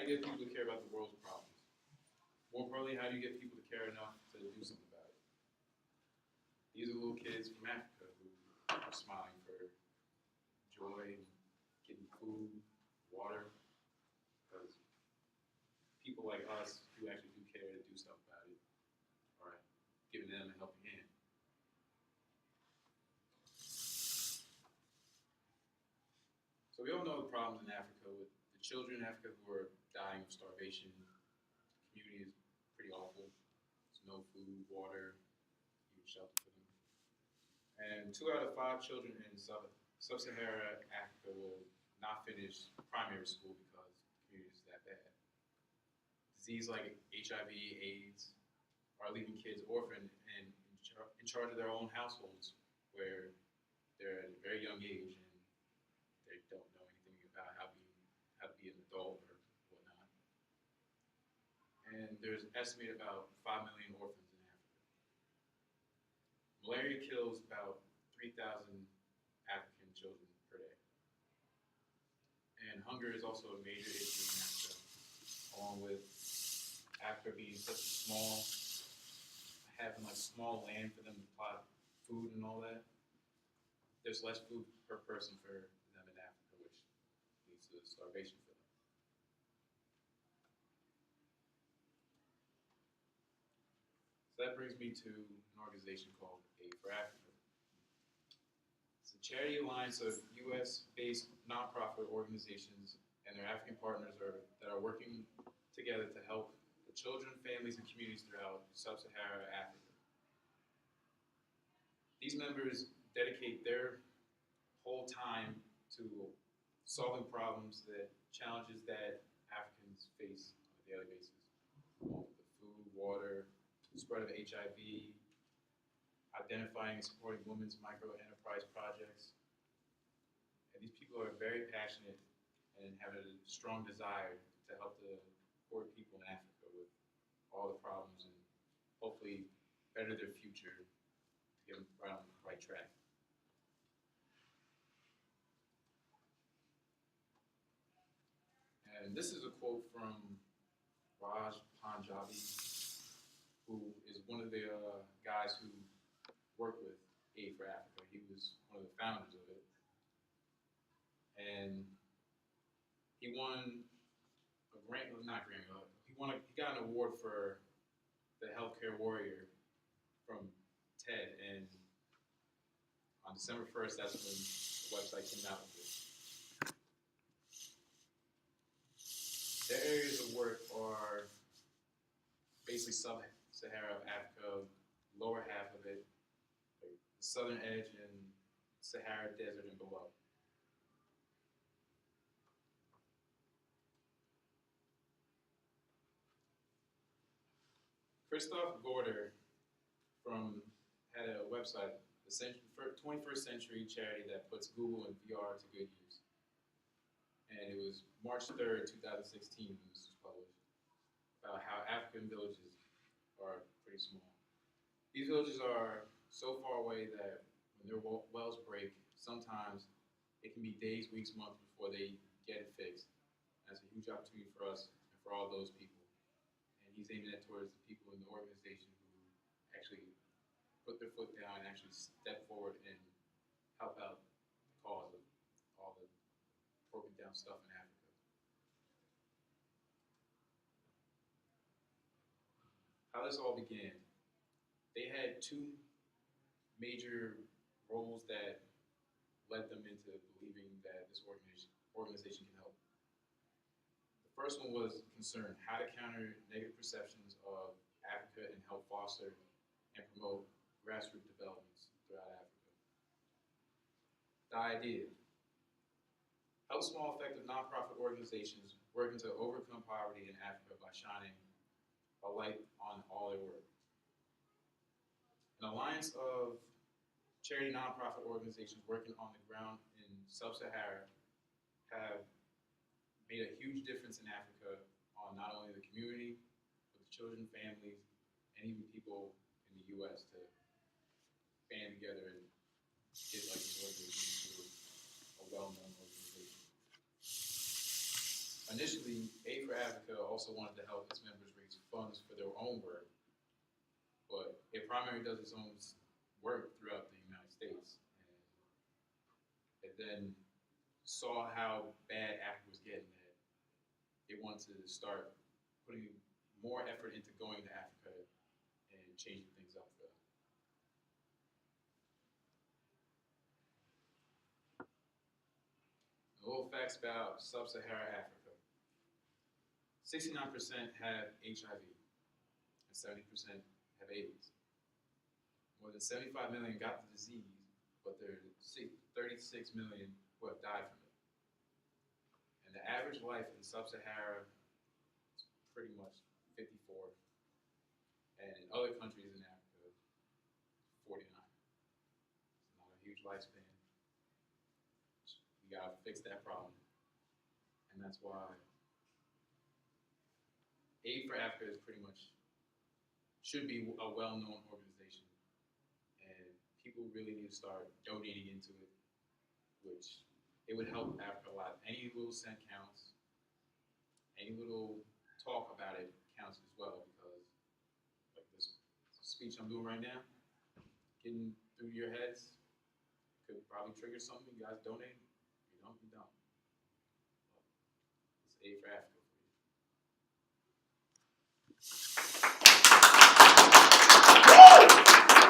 do you get people to care about the world's problems? More importantly, how do you get people to care enough to do something about it? These are little kids from Africa who are smiling for joy and getting food, water, because people like us who actually do care to do stuff about it are giving them a helping hand. So we all know the problems in Africa with the children in Africa who are dying of starvation. The community is pretty awful. There's no food, water, even shelter for them. And 2 out of 5 children in sub-Saharan Africa will not finish primary school because the community is that bad. Disease like HIV, AIDS are leaving kids orphaned and in charge of their own households where they're at a very young age and they don't know anything about how to be an adult or whatnot. And there's estimated about 5 million orphans in Africa. Malaria kills about 3,000 African children per day. And hunger is also a major issue in Africa, along with Africa being such a having like small land for them to plot food and all that. There's less food per person for them in Africa, which leads to starvation for them. So that brings me to an organization called Aid for Africa. It's a charity alliance of U.S.-based nonprofit organizations and their African partners that are working together to help the children, families, and communities throughout sub-Saharan Africa. These members dedicate their whole time to solving challenges that Africans face on a daily basis, along with the food, water, spread of HIV, identifying and supporting women's micro-enterprise projects. And these people are very passionate and have a strong desire to help the poor people in Africa with all the problems and hopefully better their future to get them right on the right track. And this is a quote from Raj Panjabi, who is one of the guys who worked with Aid for Africa. He was one of the founders of it. And he won a grant, not grant, he got an award for the healthcare warrior from TED. And on December 1st, that's when the website came out with it. Their areas of work are basically sub-Saharan Africa, lower half of it, the southern edge, and Sahara Desert and below. Christoph Gorder had a website, the 21st Century charity that puts Google and VR to good use. And it was March 3rd, 2016 when this was published, about how African villages are pretty small. These villages are so far away that when their wells break, sometimes it can be days, weeks, months before they get it fixed. That's a huge opportunity for us and for all those people. And he's aiming that towards the people in the organization who actually put their foot down and actually step forward and help out the cause of all the broken down stuff in Africa. How this all began. They had 2 major roles that led them into believing that this organization can help. The first one was concern, how to counter negative perceptions of Africa and help foster and promote grassroots developments throughout Africa. The idea, help small effective nonprofit organizations working to overcome poverty in Africa by shining a light on all their work. An alliance of charity nonprofit organizations working on the ground in sub-Sahara have made a huge difference in Africa on not only the community, but the children, families, and even people in the U.S. to band together and get like this organization to a well-known organization. Initially, Aid for Africa also wanted to help its members raise funds for their own work, but it primarily does its own work throughout the United States. And it then saw how bad Africa was getting that it wanted to start putting more effort into going to Africa and changing things up for them. A little facts about sub-Saharan Africa. 69% have HIV and 70% have AIDS. More than 75 million got the disease, but there are 36 million who have died from it. And the average life in sub-Sahara is pretty much 54. And in other countries in Africa, 49. It's not a huge lifespan. We gotta fix that problem. And that's why Aid for Africa is pretty much, should be a well-known organization. And people really need to start donating into it, which it would help Africa a lot. Any little cent counts. Any little talk about it counts as well, because like this speech I'm doing right now, getting through your heads could probably trigger something. You guys donate. If you don't, you don't. But it's Aid for Africa for you.